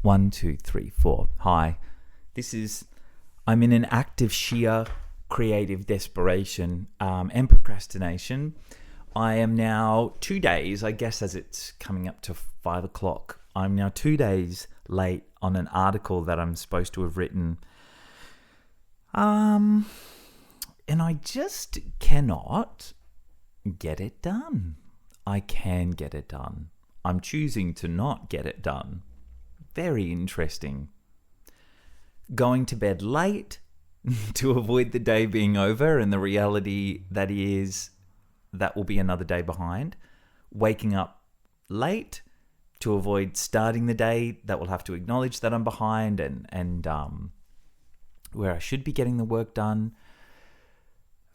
1, 2, 3, 4. Hi. I'm in an act of sheer creative desperation and procrastination. I am now 2 days, I guess as it's coming up to 5 o'clock, I'm now 2 days late on an article that I'm supposed to have written. And I just cannot get it done. I can get it done. I'm choosing to not get it done. Very interesting. Going to bed late to avoid the day being over and the reality that is that will be another day behind. Waking up late to avoid starting the day that will have to acknowledge that I'm behind and where I should be getting the work done.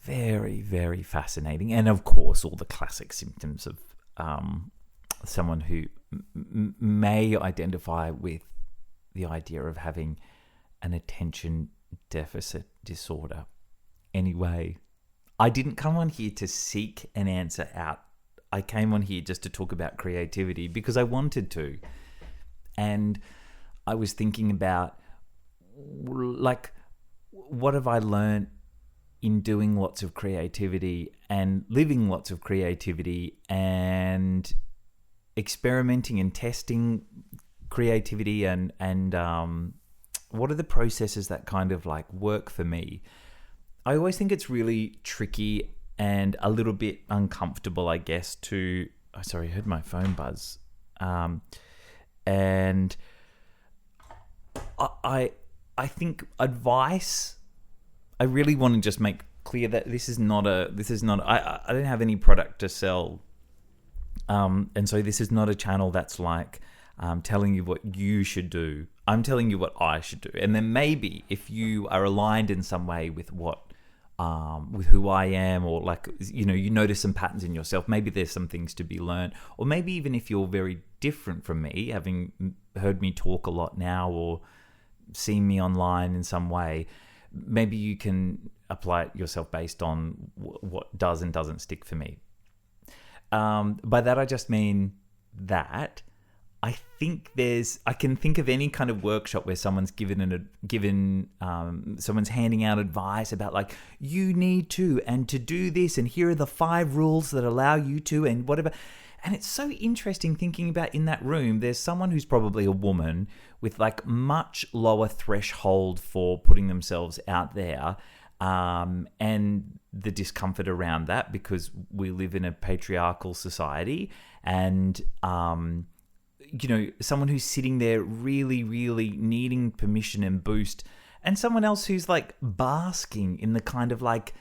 Very, very fascinating. And of course, all the classic symptoms of someone who may identify with the idea of having an attention deficit disorder. Anyway, I didn't come on here to seek an answer out. I came on here just to talk about creativity because I wanted to. And I was thinking about, like, what have I learned in doing lots of creativity and living lots of creativity and experimenting and testing creativity and what are the processes that kind of like work for me? I always think it's really tricky and a little bit uncomfortable, I guess, to... Oh, sorry, I heard my phone buzz. And I think advice... I really want to just make clear that this is not... I don't have any product to sell. And so this is not a channel that's like telling you what you should do. I'm telling you what I should do. And then maybe if you are aligned in some way with what, with who I am, or like, you notice some patterns in yourself, maybe there's some things to be learned. Or maybe even if you're very different from me, having heard me talk a lot now or seen me online in some way, maybe you can apply it yourself based on what does and doesn't stick for me. By that, I just mean that I can think of any kind of workshop where someone's someone's handing out advice about like, you need to, and to do this, and here are the 5 rules that allow you to, and whatever. And it's so interesting thinking about in that room, there's someone who's probably a woman with like much lower threshold for putting themselves out there. And the discomfort around that because we live in a patriarchal society and, someone who's sitting there really, really needing permission and boost, and someone else who's like basking in the kind of like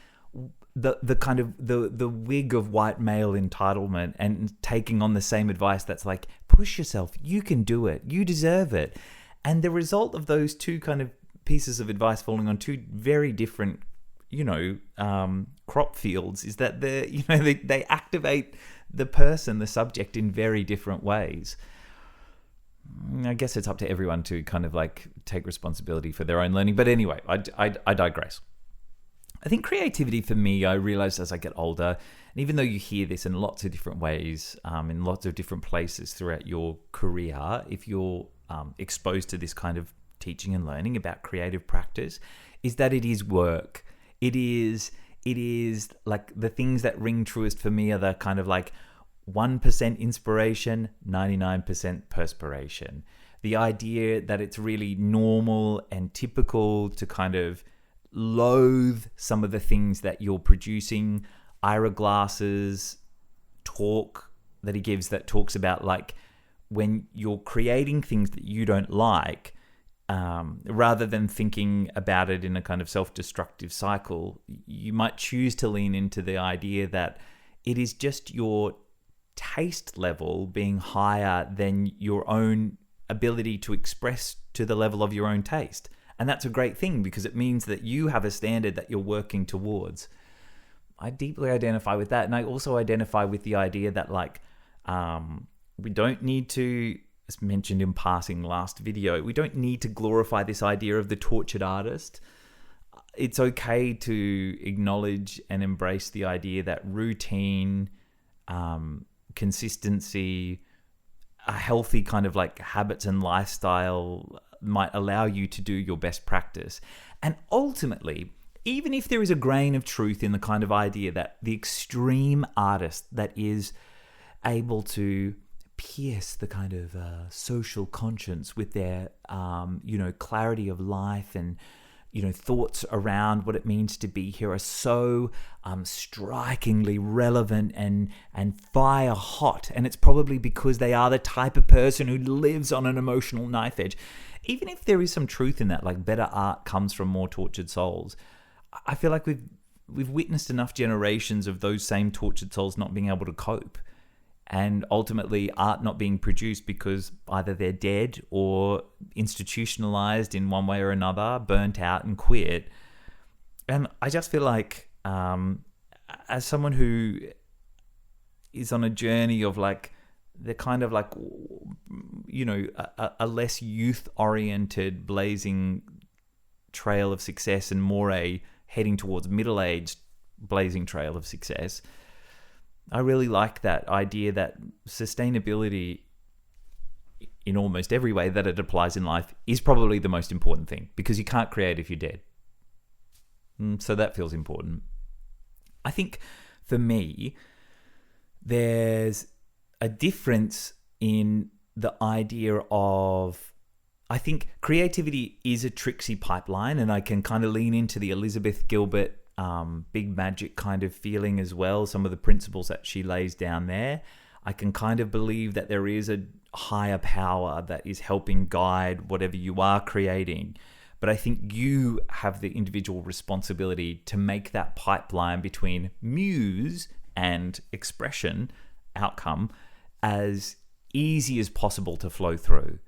the wig of white male entitlement and taking on the same advice that's like, push yourself, you can do it, you deserve it. And the result of those two kind of pieces of advice falling on two very different, crop fields is that they activate the subject in very different ways. I guess it's up to everyone to kind of like take responsibility for their own learning. But anyway, I digress. I think creativity for me, I realized as I get older, and even though you hear this in lots of different ways, in lots of different places throughout your career, if you're exposed to this kind of teaching and learning about creative practice, is that it is work. It is like the things that ring truest for me are the kind of like 1% inspiration, 99% perspiration. The idea that it's really normal and typical to kind of loathe some of the things that you're producing. Ira Glass's talk that he gives that talks about like when you're creating things that you don't like, rather than thinking about it in a kind of self-destructive cycle, you might choose to lean into the idea that it is just your taste level being higher than your own ability to express to the level of your own taste. And that's a great thing because it means that you have a standard that you're working towards. I deeply identify with that. And I also identify with the idea that like, we don't need to, as mentioned in passing last video, we don't need to glorify this idea of the tortured artist. It's okay to acknowledge and embrace the idea that routine, consistency, a healthy kind of like habits and lifestyle might allow you to do your best practice. And ultimately, even if there is a grain of truth in the kind of idea that the extreme artist that is able to pierce the kind of social conscience with their, clarity of life and, thoughts around what it means to be here are so strikingly relevant and fire hot. And it's probably because they are the type of person who lives on an emotional knife edge. Even if there is some truth in that, like better art comes from more tortured souls, I feel like we've witnessed enough generations of those same tortured souls not being able to cope. And ultimately art not being produced because either they're dead or institutionalized in one way or another, burnt out and quit. And I just feel like as someone who is on a journey of like the kind of like, a less youth-oriented blazing trail of success and more a heading towards middle-aged blazing trail of success, I really like that idea that sustainability in almost every way that it applies in life is probably the most important thing, because you can't create if you're dead. So that feels important. I think for me, there's a difference in the idea of, I think creativity is a tricksy pipeline, and I can kind of lean into the Elizabeth Gilbert big magic kind of feeling as well. Some of the principles that she lays down there, I can kind of believe that there is a higher power that is helping guide whatever you are creating. But I think you have the individual responsibility to make that pipeline between muse and expression outcome as easy as possible to flow through.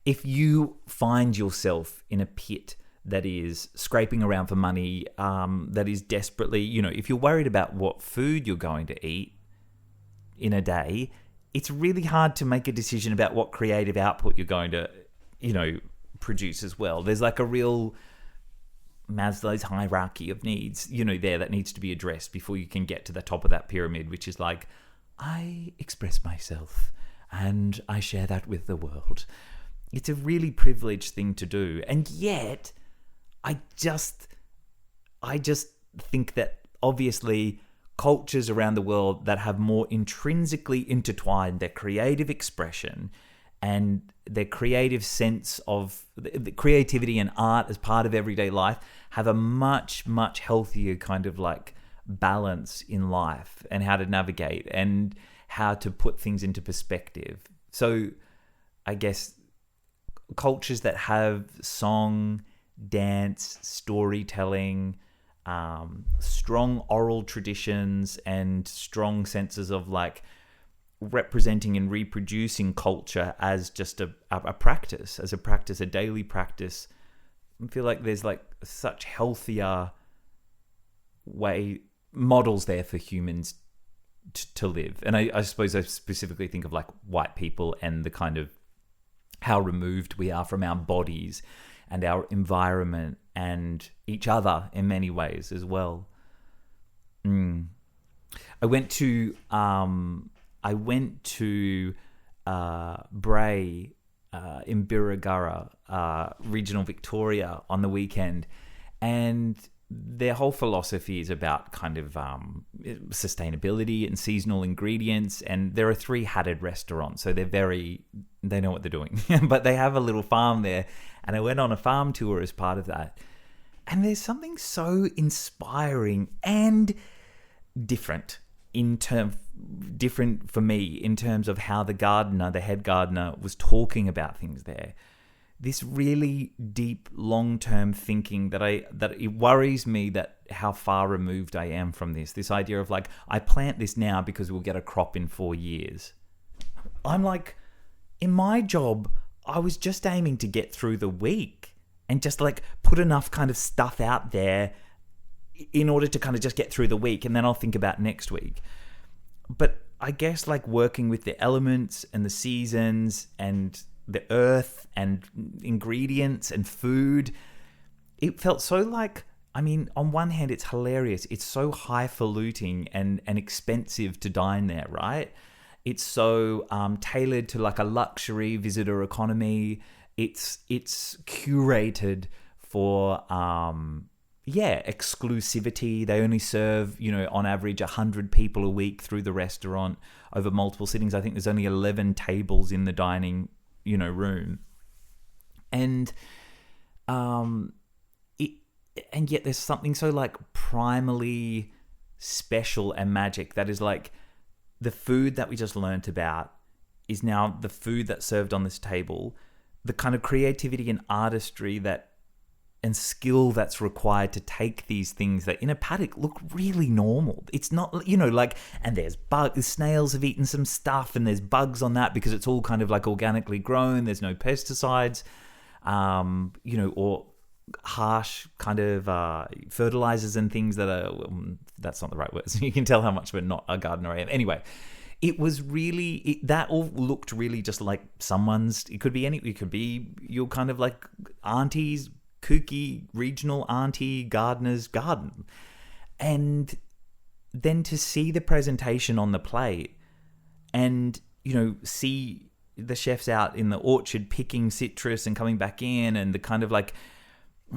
If you find yourself in a pit that is scraping around for money, that is desperately, if you're worried about what food you're going to eat in a day, it's really hard to make a decision about what creative output you're going to, produce as well. There's like a real Maslow's hierarchy of needs, there that needs to be addressed before you can get to the top of that pyramid, which is like, I express myself and I share that with the world. It's a really privileged thing to do. And yet, I just think that obviously cultures around the world that have more intrinsically intertwined their creative expression and their creative sense of the creativity and art as part of everyday life have a much, much healthier kind of like balance in life and how to navigate and how to put things into perspective. So I guess cultures that have song, dance, storytelling, strong oral traditions and strong senses of like representing and reproducing culture as just a practice, a daily practice. I feel like there's like such healthier models there for humans to live. And I suppose I specifically think of like white people and the kind of how removed we are from our bodies and our environment and each other in many ways as well. I went to Bray in Birregurra, regional Victoria on the weekend, and their whole philosophy is about kind of sustainability and seasonal ingredients. And there are 3 hatted restaurants, so they know what they're doing. But they have a little farm there, and I went on a farm tour as part of that. And there's something so inspiring and different for me in terms of how the head gardener was talking about things there. This really deep, long-term thinking that it worries me that how far removed I am from this. This idea of like, I plant this now because we'll get a crop in 4 years. I'm like, in my job, I was just aiming to get through the week and just like put enough kind of stuff out there in order to kind of just get through the week, and then I'll think about next week. But I guess like working with the elements and the seasons and the earth and ingredients and food, it felt so like, I mean, on one hand, it's hilarious. It's so highfalutin and expensive to dine there, right? It's so tailored to like a luxury visitor economy. It's curated for exclusivity. They only serve, on average 100 people a week through the restaurant over multiple sittings. I think there's only 11 tables in the dining, room. And and yet there's something so like primally special and magic that is like the food that we just learnt about is now the food that's served on this table. The kind of creativity and artistry and skill that's required to take these things that in a paddock look really normal. It's not, and there's bugs, the snails have eaten some stuff and there's bugs on that because it's all kind of like organically grown. There's no pesticides, or harsh kind of fertilizers and things that are, that's not the right word. So you can tell how much of not a gardener I am. Anyway, it was really, that all looked really just like it could be your kind of like auntie's kooky regional auntie gardener's garden. And then to see the presentation on the plate and, see the chefs out in the orchard picking citrus and coming back in, and the kind of like,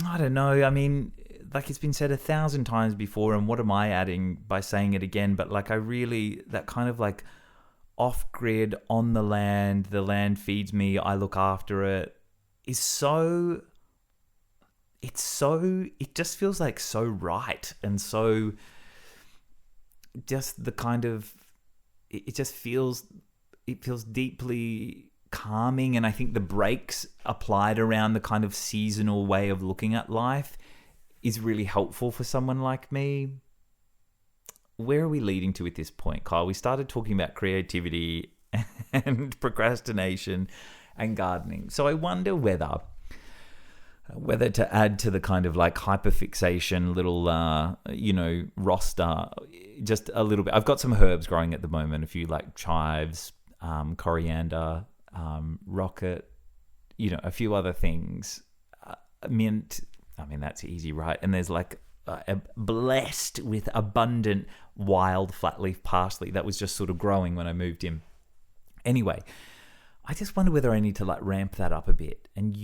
I don't know, I mean, like it's been said 1,000 times before, and what am I adding by saying it again? But like that kind of like off-grid, on the land feeds me, I look after it, is so, it just feels like so right, and so just the kind of, it feels deeply calming. And I think the breaks applied around the kind of seasonal way of looking at life is really helpful for someone like me. Where are we leading to at this point, Kyle? We started talking about creativity and procrastination and gardening. So I wonder whether to add to the kind of like hyperfixation little, roster, just a little bit. I've got some herbs growing at the moment, a few like chives, coriander, rocket, a few other things, mint. I mean, that's easy, right? And there's like blessed with abundant wild flat leaf parsley that was just sort of growing when I moved in. Anyway, I just wonder whether I need to like ramp that up a bit and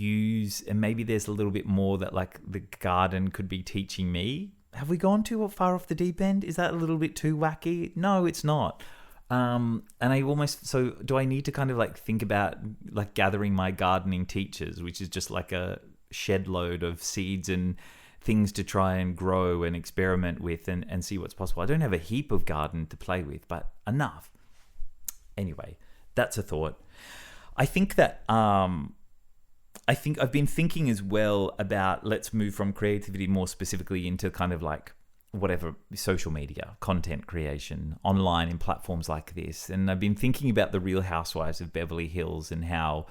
maybe there's a little bit more that like the garden could be teaching me. Have we gone too far off the deep end? Is that a little bit too wacky? No, it's not. And so do I need to kind of like think about like gathering my gardening teachers, which is just like a shed load of seeds and things to try and grow and experiment with and see what's possible. I don't have a heap of garden to play with, but enough. Anyway, that's a thought. I think that I've been thinking as well about, let's move from creativity more specifically into kind of like whatever, social media, content creation, online in platforms like this. And I've been thinking about the Real Housewives of Beverly Hills and how,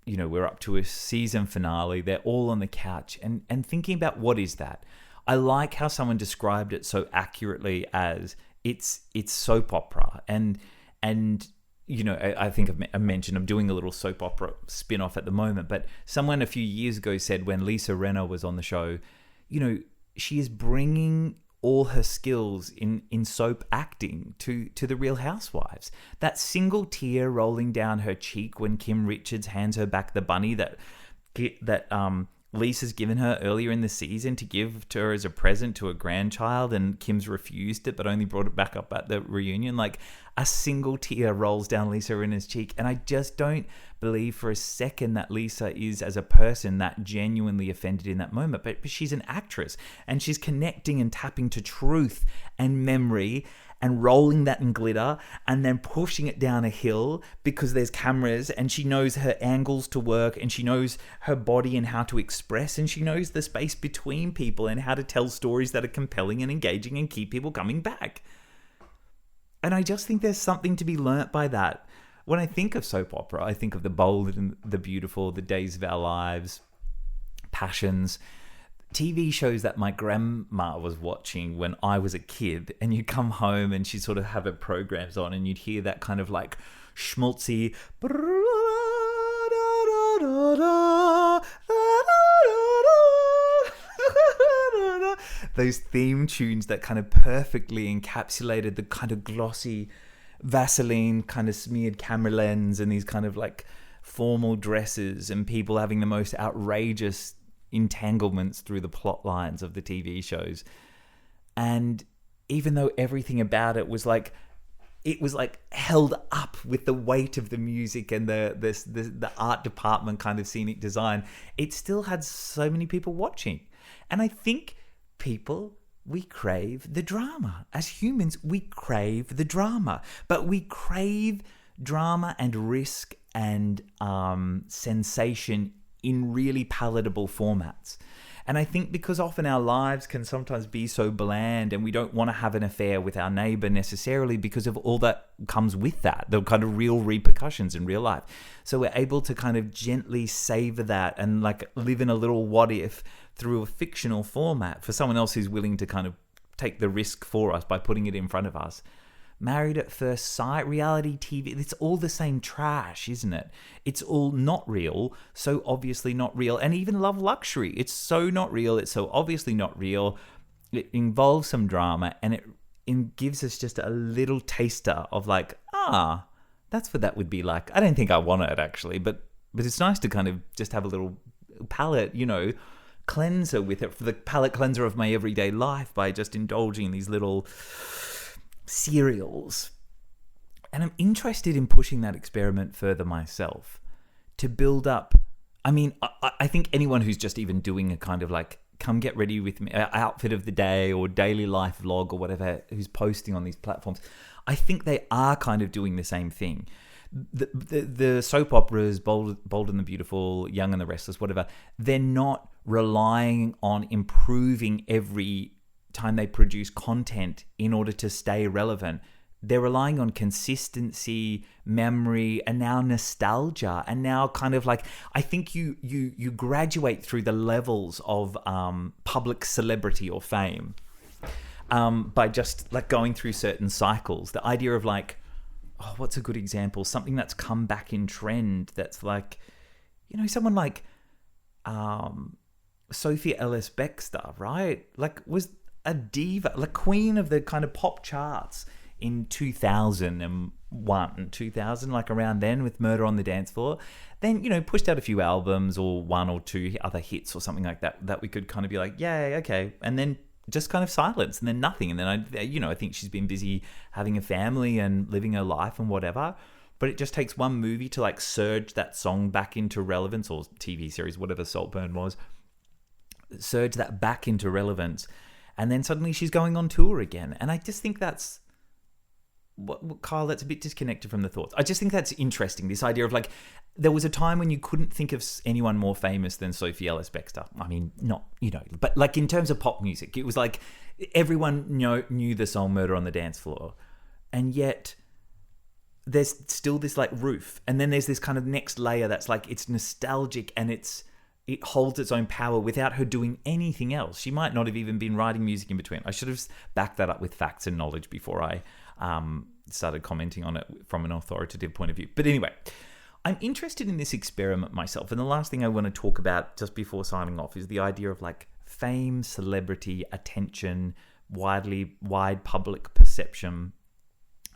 we're up to a season finale. They're all on the couch and thinking about what is that? I like how someone described it so accurately as it's soap opera. And I think I mentioned I'm doing a little soap opera spin-off at the moment, but someone a few years ago said when Lisa Rinna was on the show, she is bringing all her skills in soap acting to the Real Housewives. That single tear rolling down her cheek when Kim Richards hands her back the bunny that Lisa's given her earlier in the season to give to her as a present to a grandchild, and Kim's refused it but only brought it back up at the reunion. Like a single tear rolls down Lisa Rinna's cheek, and I just don't believe for a second that Lisa is, as a person, that genuinely offended in that moment. But she's an actress, and she's connecting and tapping to truth and memory and rolling that in glitter and then pushing it down a hill because there's cameras, and she knows her angles to work, and she knows her body and how to express, and she knows the space between people and how to tell stories that are compelling and engaging and keep people coming back. And I just think there's something to be learnt by that. When I think of soap opera, I think of The Bold and the Beautiful, The Days of Our Lives, Passions, TV shows that my grandma was watching when I was a kid. And you'd come home and she'd sort of have her programs on, and you'd hear that kind of like schmaltzy those theme tunes that kind of perfectly encapsulated the kind of glossy Vaseline kind of smeared camera lens and these kind of like formal dresses and people having the most outrageous entanglements through the plot lines of the TV shows. And even though everything about it was like held up with the weight of the music and the art department kind of scenic design, it still had so many people watching. And I think we crave the drama. As humans, we crave the drama, but we crave drama and risk and sensation in really palatable formats. And I think because often our lives can sometimes be so bland and we don't want to have an affair with our neighbor necessarily because of all that comes with that, the kind of real repercussions in real life. So we're able to kind of gently savor that and like live in a little what if through a fictional format for someone else who's willing to kind of take the risk for us by putting it in front of us. Married at First Sight, reality TV, it's all the same trash, isn't it? It's all not real, so obviously not real. And even Love Luxury, it's so not real, it's so obviously not real. It involves some drama and it gives us just a little taster of like, that's what that would be like. I don't think I want it actually, but it's nice to kind of just have a little palate, cleanser with it, for the palate cleanser of my everyday life by just indulging in these little serials. And I'm interested in pushing that experiment further myself to build up. I mean, I think anyone who's just even doing a kind of like come get ready with me outfit of the day or daily life vlog or whatever, who's posting on these platforms, I think they are kind of doing the same thing. The soap operas, Bold and the Beautiful, Young and the Restless, whatever, they're not relying on improving every time they produce content in order to stay relevant. They're relying on consistency, memory, and now nostalgia, and now kind of like, I think you graduate through the levels of public celebrity or fame by just like going through certain cycles. The idea of like, what's a good example? Something that's come back in trend that's like, someone like Sophie Ellis-Bextor, right? Like was a diva, like queen of the kind of pop charts in 2001, 2000, like around then with Murder on the Dance Floor. Then, pushed out a few albums or one or two other hits or something like that we could kind of be like, yay, okay. And then just kind of silence and then nothing. And then, I think she's been busy having a family and living her life and whatever. But it just takes one movie to like surge that song back into relevance, or TV series, whatever Saltburn was, surge that back into relevance. And then suddenly she's going on tour again. And I just think that's, Kyle, that's a bit disconnected from the thoughts. I just think that's interesting, this idea of like, there was a time when you couldn't think of anyone more famous than Sophie Ellis-Bextor. I mean, not, but like in terms of pop music, it was like everyone knew the song Murder on the Dance Floor. And yet there's still this like roof. And then there's this kind of next layer that's like, it's nostalgic and it holds its own power without her doing anything else. She might not have even been writing music in between. I should have backed that up with facts and knowledge before I started commenting on it from an authoritative point of view. But anyway, I'm interested in this experiment myself. And the last thing I want to talk about just before signing off is the idea of like fame, celebrity, attention, wide public perception.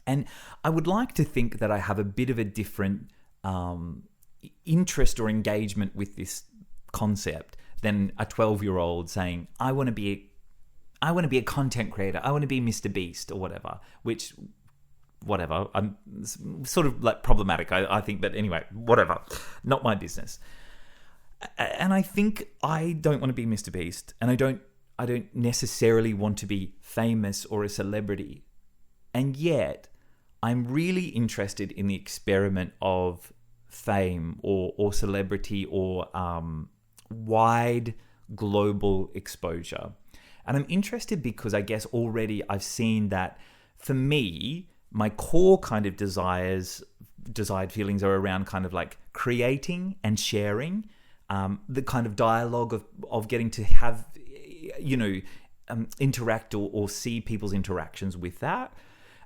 And I would like to think that I have a bit of a different interest or engagement with this concept than a 12-year-old saying, I want to be a content creator, I want to be Mr. Beast or whatever, I'm sort of like problematic, I think, but anyway, whatever, not my business. And I think I don't want to be Mr. Beast, and I don't necessarily want to be famous or a celebrity, and yet I'm really interested in the experiment of fame or celebrity or wide global exposure. And I'm interested because I guess already I've seen that for me, my core kind of desired feelings are around kind of like creating and sharing, the kind of dialogue of getting to have, interact or see people's interactions with that.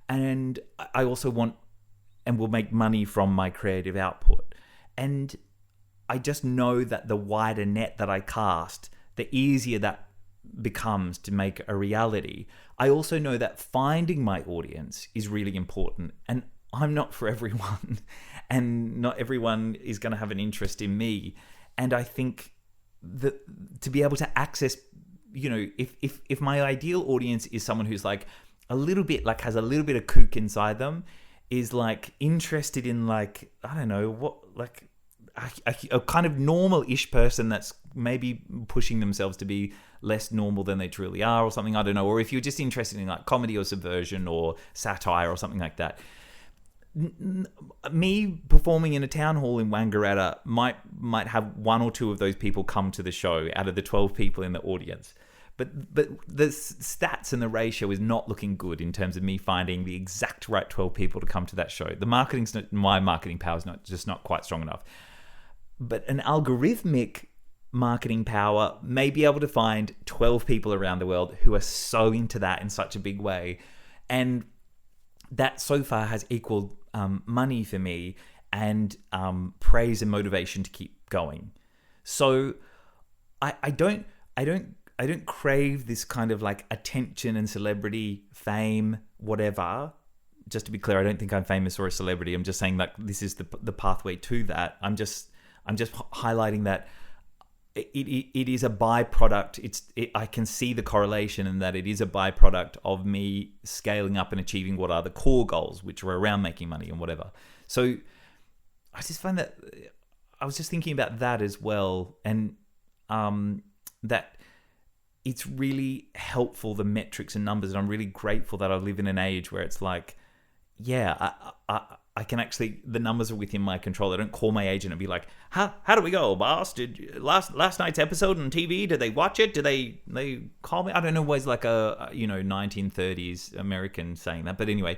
And I also want and will make money from my creative output. And I just know that the wider net that I cast, the easier that becomes to make a reality, I also know that finding my audience is really important. And I'm not for everyone, and not everyone is going to have an interest in me. And I think that to be able to access, if my ideal audience is someone who's like a little bit, like has a little bit of kook inside them, is like interested in like, I don't know, what, like a kind of normal-ish person that's maybe pushing themselves to be less normal than they truly are or something, I don't know. Or if you're just interested in like comedy or subversion or satire or something like that, me performing in a town hall in Wangaratta might have one or two of those people come to the show out of the 12 people in the audience. But the stats and the ratio is not looking good in terms of me finding the exact right 12 people to come to that show. My marketing power is not quite strong enough. But an algorithmic marketing power may be able to find 12 people around the world who are so into that in such a big way. And that so far has equaled money for me and praise and motivation to keep going. So I don't crave this kind of like attention and celebrity, fame, whatever. Just to be clear, I don't think I'm famous or a celebrity. I'm just saying that this is the pathway to that. I'm just highlighting that it is a byproduct. I can see the correlation in that it is a byproduct of me scaling up and achieving what are the core goals, which are around making money and whatever. So I just find that I was just thinking about that as well, and that it's really helpful, the metrics and numbers, and I'm really grateful that I live in an age where it's like, yeah, I can actually, the numbers are within my control. I don't call my agent and be like, how do we go, boss? Did last night's episode on TV, did they watch it? Did they call me? I don't know, always like a 1930s American saying that. But anyway,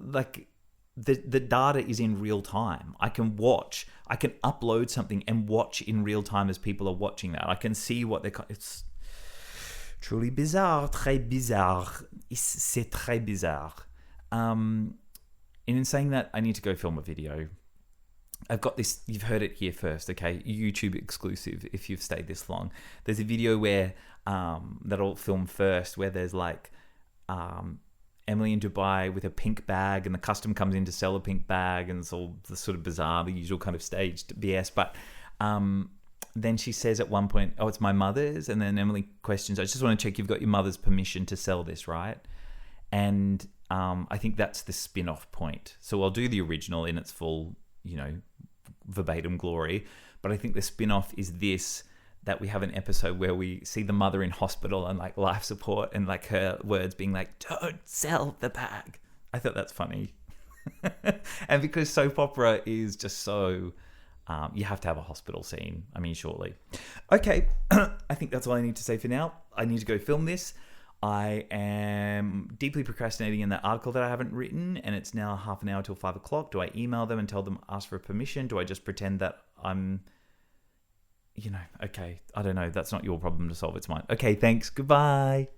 like the data is in real time. I can upload something and watch in real time as people are watching that. I can see what it's truly bizarre, très bizarre. C'est très bizarre. And in saying that, I need to go film a video. I've got this, you've heard it here first, okay? YouTube exclusive if you've stayed this long. There's a video where, that I'll film first, where there's like, Emily in Dubai with a pink bag, and the custom comes in to sell a pink bag, and it's all the sort of bizarre, the usual kind of staged BS. But then she says at one point, oh, it's my mother's. And then Emily questions, I just want to check you've got your mother's permission to sell this, right? And I think that's the spin-off point. So I'll do the original in its full, verbatim glory. But I think the spin-off is this, that we have an episode where we see the mother in hospital and like life support, and like her words being like, don't sell the bag. I thought that's funny. And because soap opera is just so, you have to have a hospital scene. I mean, surely. Okay. I think that's all I need to say for now. I need to go film this. I am deeply procrastinating in that article that I haven't written, and it's now half an hour till 5 o'clock. Do I email them and tell them, ask for permission? Do I just pretend that I'm, okay, I don't know. That's not your problem to solve. It's mine. Okay, thanks. Goodbye.